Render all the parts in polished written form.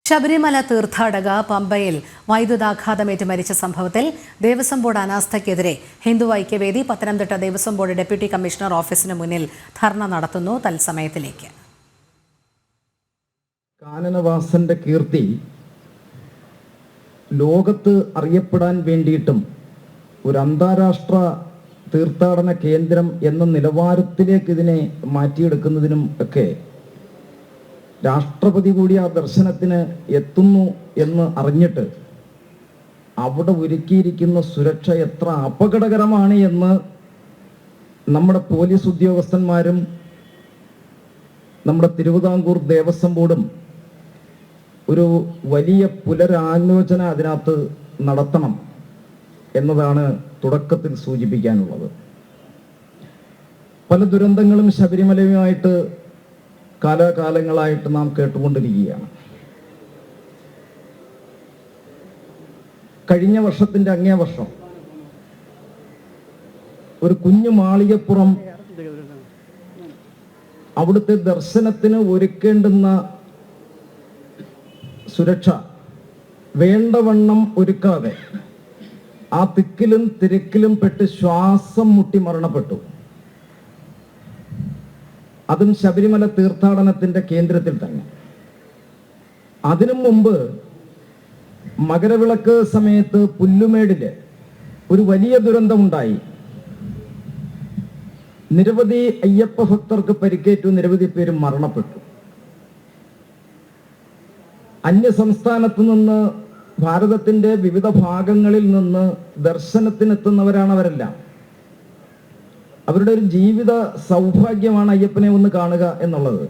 ശബരിമല തീർത്ഥാടക പമ്പയിൽ വൈദ്യുതാഘാതമേറ്റ് മരിച്ച സംഭവത്തിൽ ദേവസ്വം ബോർഡ് അനാസ്ഥയ്ക്കെതിരെ Hindu Aikyavedi Pathanamthitta Devaswom board deputy commissioner ഓഫീസിന് മുന്നിൽ ധർണ നടത്തുന്നു. തത്സമയത്തിലേക്ക്. കാനനവാസന്റെ കീർത്തി ലോകത്ത് അറിയപ്പെടാൻ വേണ്ടിയിട്ടും ഒരു അന്താരാഷ്ട്ര തീർത്ഥാടന കേന്ദ്രം എന്ന നിലവാരത്തിലേക്ക് ഇതിനെ മാറ്റിയെടുക്കുന്നതിനും ഒക്കെ രാഷ്ട്രപതി കൂടി ആ ദർശനത്തിന് എത്തുന്നു എന്ന് അറിഞ്ഞിട്ട് അവിടെ ഒരുക്കിയിരിക്കുന്ന സുരക്ഷ എത്ര അപകടകരമാണ് എന്ന് നമ്മുടെ പോലീസ് ഉദ്യോഗസ്ഥന്മാരും നമ്മുടെ തിരുവിതാംകൂർ ദേവസ്വം ബോർഡും ഒരു വലിയ പുനരാലോചന അതിനകത്ത് നടത്തണം എന്നതാണ് തുടക്കത്തിൽ സൂചിപ്പിക്കാനുള്ളത്. പല ദുരന്തങ്ങളും ശബരിമലയുമായിട്ട് കാലാകാലങ്ങളായിട്ട് നാം കേട്ടുകൊണ്ടിരിക്കുകയാണ്. കഴിഞ്ഞ വർഷത്തിന്റെ അങ്ങേ വർഷം ഒരു കുഞ്ഞു മാളികപ്പുറം അവിടുത്തെ ദർശനത്തിന് ഒരുക്കേണ്ടുന്ന സുരക്ഷ വേണ്ടവണ്ണം ഒരുക്കാതെ ആ തിക്കിലും തിരക്കിലും പെട്ട് ശ്വാസം മുട്ടി മരണപ്പെട്ടു. അതും ശബരിമല തീർത്ഥാടനത്തിന്റെ കേന്ദ്രത്തിൽ തന്നെ. അതിനു മുമ്പ് മകരവിളക്ക് സമയത്ത് പുല്ലുമേടില് ഒരു വലിയ ദുരന്തമുണ്ടായി. നിരവധി അയ്യപ്പ ഭക്തർക്ക് പരിക്കേറ്റു, നിരവധി പേര് മരണപ്പെട്ടു. അന്യ സംസ്ഥാനത്ത് നിന്ന് ഭാരതത്തിന്റെ വിവിധ ഭാഗങ്ങളിൽ നിന്ന് ദർശനത്തിനെത്തുന്നവരാണ് അവരെല്ലാം. അവരുടെ ഒരു ജീവിത സൗഭാഗ്യമാണ് അയ്യപ്പനെ ഒന്ന് കാണുക എന്നുള്ളത്.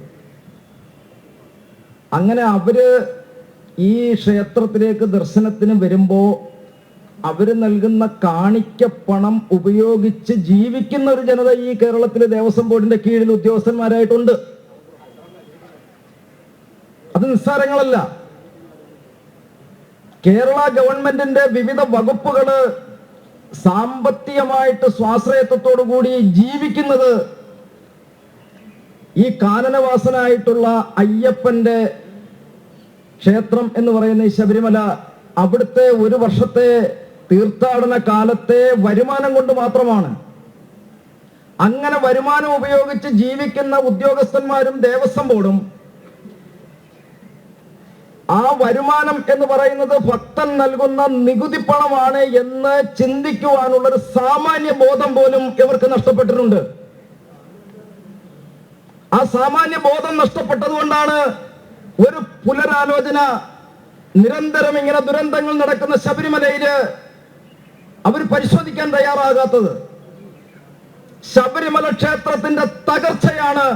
അങ്ങനെ അവര് ഈ ക്ഷേത്രത്തിലേക്ക് ദർശനത്തിന് വരുമ്പോ അവര് നൽകുന്ന കാണിക്ക പണം ഉപയോഗിച്ച് ജീവിക്കുന്ന ഒരു ജനത ഈ കേരളത്തിലെ ദേവസ്വം ബോർഡിന്റെ കീഴിൽ ഉദ്യോഗസ്ഥന്മാരായിട്ടുണ്ട്. അത് നിസ്സാരങ്ങളല്ല. കേരള ഗവൺമെന്റിന്റെ വിവിധ വകുപ്പുകള് സാമ്പത്തികമായിട്ട് സ്വാശ്രയത്വത്തോടു കൂടി ജീവിക്കുന്നത് ഈ കാനനവാസനായിട്ടുള്ള അയ്യപ്പന്റെ ക്ഷേത്രം എന്ന് പറയുന്ന ഈ ശബരിമല, അവിടുത്തെ ഒരു വർഷത്തെ തീർത്ഥാടന കാലത്തെ വരുമാനം കൊണ്ട് മാത്രമാണ്. അങ്ങനെ വരുമാനം ഉപയോഗിച്ച് ജീവിക്കുന്ന ഉദ്യോഗസ്ഥന്മാരും ദേവസ്വം ബോർഡും ആ വരുമാനം എന്ന് പറയുന്നത് ഭക്തൻ നൽകുന്ന നികുതി പണമാണ് എന്ന് ചിന്തിക്കുവാനുള്ള ഒരു സാമാന്യ ബോധം പോലും ഇവർക്ക് നഷ്ടപ്പെട്ടിട്ടുണ്ട്. ആ സാമാന്യ ബോധം നഷ്ടപ്പെട്ടതുകൊണ്ടാണ് ഒരു പുനരാലോചന നിരന്തരം ഇങ്ങനെ ദുരന്തങ്ങൾ നടക്കുന്ന ശബരിമലയില് അവർ പരിശോധിക്കാൻ തയ്യാറാകാത്തത്. ശബരിമല ക്ഷേത്രത്തിന്റെ തകർച്ചയാണ്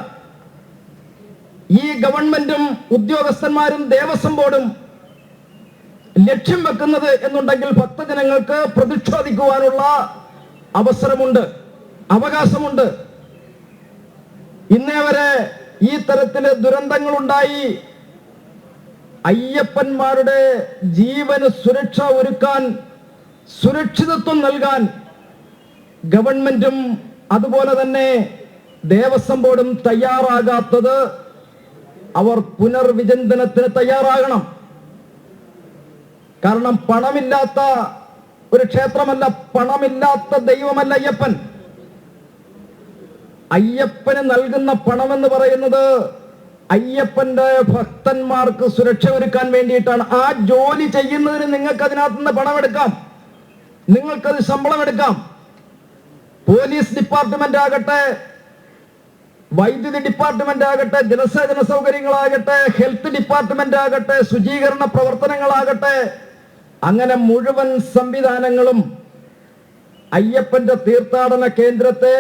ഈ ഗവൺമെന്റും ഉദ്യോഗസ്ഥന്മാരും ദേവസ്വം ബോർഡും ലക്ഷ്യം വെക്കുന്നത് എന്നുണ്ടെങ്കിൽ ഭക്തജനങ്ങൾക്ക് പ്രതിഷേധിക്കുവാനുള്ള അവസരമുണ്ട്, അവകാശമുണ്ട്. ഇന്നേ വരെ ഈ തരത്തില് ദുരന്തങ്ങളുണ്ടായി അയ്യപ്പന്മാരുടെ ജീവന് സുരക്ഷ ഒരുക്കാൻ, സുരക്ഷിതത്വം നൽകാൻ ഗവൺമെന്റും അതുപോലെ തന്നെ ദേവസ്വം ബോർഡും തയ്യാറാകാത്തത് അവർ പുനർവിചിന്തനത്തിന് തയ്യാറാകണം. കാരണം പണമില്ലാത്ത ഒരു ക്ഷേത്രമല്ല, പണമില്ലാത്ത ദൈവമല്ല അയ്യപ്പൻ. അയ്യപ്പന് നൽകുന്ന പണമെന്ന് പറയുന്നത് അയ്യപ്പന്റെ ഭക്തന്മാർക്ക് സുരക്ഷ ഒരുക്കാൻ വേണ്ടിയിട്ടാണ്. ആ ജോലി ചെയ്യുന്നതിന് നിങ്ങൾക്ക് അതിനകത്ത് നിന്ന് പണമെടുക്കാം, നിങ്ങൾക്കത് ശമ്പളം എടുക്കാം. പോലീസ് ഡിപ്പാർട്ട്മെന്റ് ആകട്ടെ, വൈദ്യുതി ഡിപ്പാർട്ട്മെന്റ് ആകട്ടെ, ജലസേചന സൗകര്യങ്ങളാകട്ടെ, ഹെൽത്ത് ഡിപ്പാർട്ട്മെന്റ് ആകട്ടെ, ശുചീകരണ പ്രവർത്തനങ്ങളാകട്ടെ, അങ്ങനെ മുഴുവൻ സംവിധാനങ്ങളും അയ്യപ്പന്റെ തീർത്ഥാടന കേന്ദ്രത്തെ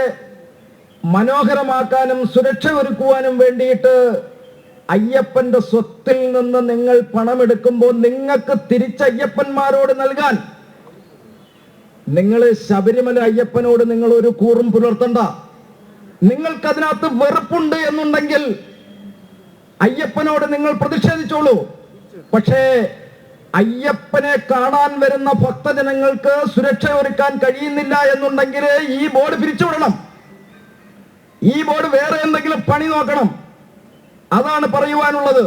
മനോഹരമാക്കാനും സുരക്ഷ ഒരുക്കുവാനും വേണ്ടിയിട്ട് അയ്യപ്പന്റെ സ്വത്തിൽ നിന്ന് നിങ്ങൾ പണമെടുക്കുമ്പോൾ നിങ്ങൾക്ക് തിരിച്ച് അയ്യപ്പന്മാരോട് നൽകാൻ നിങ്ങൾ ശബരിമല അയ്യപ്പനോട് നിങ്ങൾ ഒരു കൂറും പുലർത്തണ്ട. നിങ്ങൾക്കതിനകത്ത് വെറുപ്പുണ്ട് എന്നുണ്ടെങ്കിൽ അയ്യപ്പനോട് നിങ്ങൾ പ്രതിഷേധിച്ചോളൂ. പക്ഷേ അയ്യപ്പനെ കാണാൻ വരുന്ന ഭക്തജനങ്ങൾക്ക് സുരക്ഷ ഒരുക്കാൻ കഴിയുന്നില്ല എന്നുണ്ടെങ്കിൽ ഈ ബോർഡ് പിരിച്ചുവിടണം. ഈ ബോർഡ് വേറെ എന്തെങ്കിലും പണി നോക്കണം. അതാണ് പറയുവാനുള്ളത്.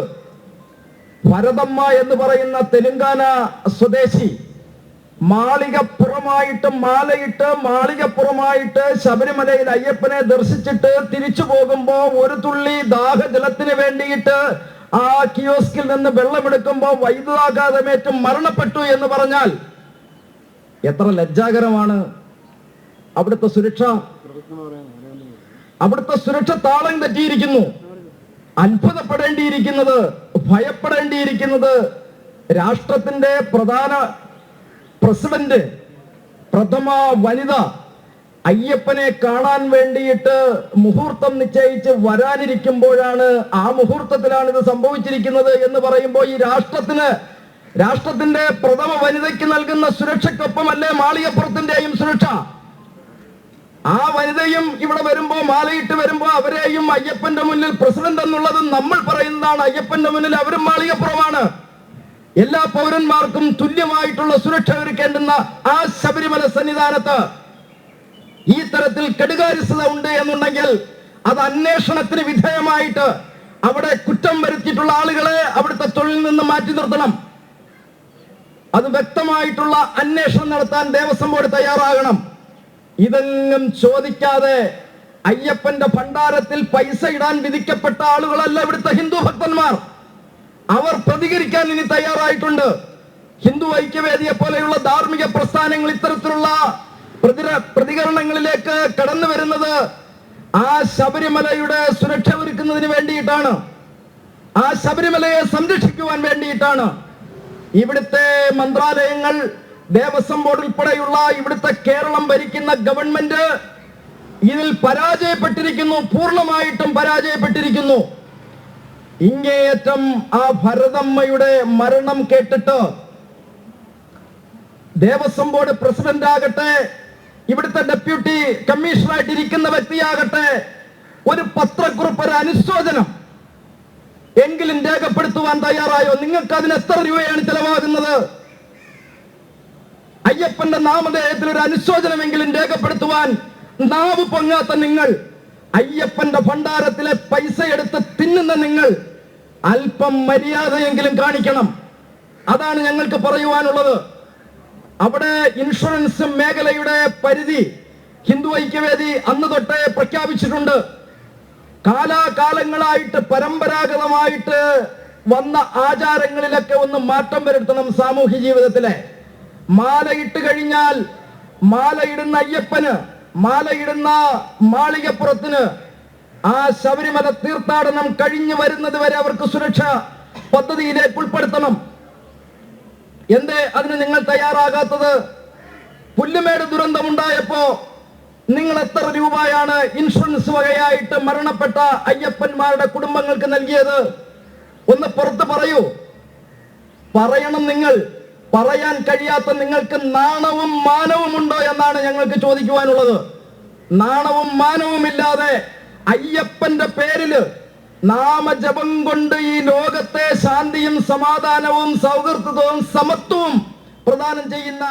ഭരതമ്മ എന്ന് പറയുന്ന തെലുങ്കാന സ്വദേശി മാളികപ്പുറമായിട്ട് മാലയിട്ട് മാളികപ്പുറമായിട്ട് ശബരിമലയിൽ അയ്യപ്പനെ ദർശിച്ചിട്ട് തിരിച്ചു പോകുമ്പോ ഒരു തുള്ളി ദാഹജലത്തിന് വേണ്ടിയിട്ട് ആ കിയോസ്കിൽ നിന്ന് വെള്ളമെടുക്കുമ്പോ വൈദ്യുതാഘാതമേറ്റ് മരണപ്പെട്ടു എന്ന് പറഞ്ഞാൽ എത്ര ലജ്ജാകരമാണ്. അവിടുത്തെ സുരക്ഷ താളം തെറ്റിയിരിക്കുന്നു. അത്ഭുതപ്പെടേണ്ടിയിരിക്കുന്നത്, ഭയപ്പെടേണ്ടിയിരിക്കുന്നത് രാഷ്ട്രത്തിന്റെ പ്രധാന പ്രസിഡന്റ്, പ്രഥമ വനിത അയ്യപ്പനെ കാണാൻ വേണ്ടിയിട്ട് മുഹൂർത്തം നിശ്ചയിച്ച് വരാനിരിക്കുമ്പോഴാണ്, ആ മുഹൂർത്തത്തിലാണ് ഇത് സംഭവിച്ചിരിക്കുന്നത് എന്ന് പറയുമ്പോൾ ഈ രാഷ്ട്രത്തിന്റെ പ്രഥമ വനിതയ്ക്ക് നൽകുന്ന സുരക്ഷയ്ക്കൊപ്പമല്ലേ മാളികപ്പുറത്തിന്റെയും സുരക്ഷ? ആ വനിതയും ഇവിടെ വരുമ്പോ, മാലയിട്ട് വരുമ്പോ അവരെയും അയ്യപ്പന്റെ മുന്നിൽ പ്രസിഡന്റ് എന്നുള്ളത് നമ്മൾ പറയുന്നതാണ്. അയ്യപ്പന്റെ മുന്നിൽ അവരും മാളികപ്പുറമാണ്. എല്ലാ പൗരന്മാർക്കും തുല്യമായിട്ടുള്ള സുരക്ഷ ഒരുക്കേണ്ടുന്ന ആ ശബരിമല സന്നിധാനത്ത് ഈ തരത്തിൽ കെടുകാര്യസ്ഥത ഉണ്ട് എന്നുണ്ടെങ്കിൽ അത് അന്വേഷണത്തിന് വിധേയമായിട്ട് അവിടെ കുറ്റം വരുത്തിയിട്ടുള്ള ആളുകളെ അവിടുത്തെ തൊഴിൽ നിന്ന് മാറ്റി നിർത്തണം. അത് വ്യക്തമായിട്ടുള്ള അന്വേഷണം നടത്താൻ ദേവസ്വം ബോർഡ് തയ്യാറാകണം. ഇതെങ്ങും ചോദിക്കാതെ അയ്യപ്പന്റെ ഭണ്ഡാരത്തിൽ പൈസ ഇടാൻ വിധിക്കപ്പെട്ട ആളുകളല്ല ഇവിടുത്തെ ഹിന്ദു ഭക്തന്മാർ. അവർ പ്രതികരിക്കാൻ ഇനി തയ്യാറായിട്ടുണ്ട്. ഹിന്ദു ഐക്യവേദിയെ പോലെയുള്ള ധാർമ്മിക പ്രസ്ഥാനങ്ങൾ ഇത്തരത്തിലുള്ള പ്രതികരണങ്ങളിലേക്ക് കടന്നു വരുന്നത് ആ ശബരിമലയുടെ സുരക്ഷ ഒരുക്കുന്നതിന് വേണ്ടിയിട്ടാണ്, ആ ശബരിമലയെ സംരക്ഷിക്കുവാൻ വേണ്ടിയിട്ടാണ്. ഇവിടുത്തെ മന്ത്രാലയങ്ങൾ, ദേവസ്വം ബോർഡ് ഉൾപ്പെടെയുള്ള ഇവിടുത്തെ കേരളം ഭരിക്കുന്ന ഗവൺമെന്റ് ഇതിൽ പരാജയപ്പെട്ടിരിക്കുന്നു, പൂർണ്ണമായിട്ടും പരാജയപ്പെട്ടിരിക്കുന്നു. ഇങ്ങേയറ്റം ആ ഭരതമ്മയുടെ മരണം കേട്ടിട്ട് ദേവസ്വം ബോർഡ് പ്രസിഡന്റ് ആകട്ടെ, ഇവിടുത്തെ ഡെപ്യൂട്ടി കമ്മീഷണറായിട്ട് ഇരിക്കുന്ന വ്യക്തിയാകട്ടെ, ഒരു പത്രക്കുറിപ്പ്, ഒരു അനുശോചനം എങ്കിലും രേഖപ്പെടുത്തുവാൻ തയ്യാറായോ? നിങ്ങൾക്ക് അതിന് എത്ര രൂപയാണ് ചെലവാകുന്നത്? അയ്യപ്പന്റെ നാമധേയത്തിൽ ഒരു അനുശോചനമെങ്കിലും രേഖപ്പെടുത്തുവാൻ നാവ് പൊങ്ങാത്ത നിങ്ങൾ, അയ്യപ്പന്റെ ഭണ്ഡാരത്തിലെ പൈസ എടുത്ത് തിന്നുന്ന നിങ്ങൾ, അല്പം മര്യാദയെങ്കിലും കാണിക്കണം. അതാണ് ഞങ്ങൾക്ക് പറയുവാനുള്ളത്. അവിടെ ഇൻഷുറൻസ് മേഖലയുടെ പരിധി ഹിന്ദു ഐക്യവേദി അന്ന് തൊട്ടേ പ്രഖ്യാപിച്ചിട്ടുണ്ട്. കാലാകാലങ്ങളായിട്ട് പരമ്പരാഗതമായിട്ട് വന്ന ആചാരങ്ങളിലൊക്കെ ഒന്ന് മാറ്റം വരുത്തണം. സാമൂഹ്യ ജീവിതത്തിലെ മാലയിട്ട് കഴിഞ്ഞാൽ മാലയിടുന്ന അയ്യപ്പന്, മാലയിടുന്ന മാളികപ്പുറത്തിന് ആ ശബരിമല തീർത്ഥാടനം കഴിഞ്ഞു വരുന്നത് വരെ അവർക്ക് സുരക്ഷ പദ്ധതിയിലേക്ക് ഉൾപ്പെടുത്തണം. എന്തേ അതിന് നിങ്ങൾ തയ്യാറാകാത്തത്? പുല്ലുമേട് ദുരന്തമുണ്ടായപ്പോ നിങ്ങൾ എത്ര രൂപയാണ് ഇൻഷുറൻസ് വകയായിട്ട് മരണപ്പെട്ട അയ്യപ്പന്മാരുടെ കുടുംബങ്ങൾക്ക് നൽകിയത്? ഒന്ന് പുറത്ത് പറയൂ. പറയണം. നിങ്ങൾ പറയാൻ കഴിയാത്ത നിങ്ങൾക്ക് നാണവും മാനവും ഉണ്ടോ എന്നാണ് ഞങ്ങൾക്ക് ചോദിക്കുവാനുള്ളത്. നാണവും മാനവും ഇല്ലാതെ അയ്യപ്പന്റെ പേരില് നാമജപം കൊണ്ട് ഈ ലോകത്തെ ശാന്തിയും സമാധാനവും സൗഹൃദവും സമത്വവും പ്രദാനം ചെയ്യുന്ന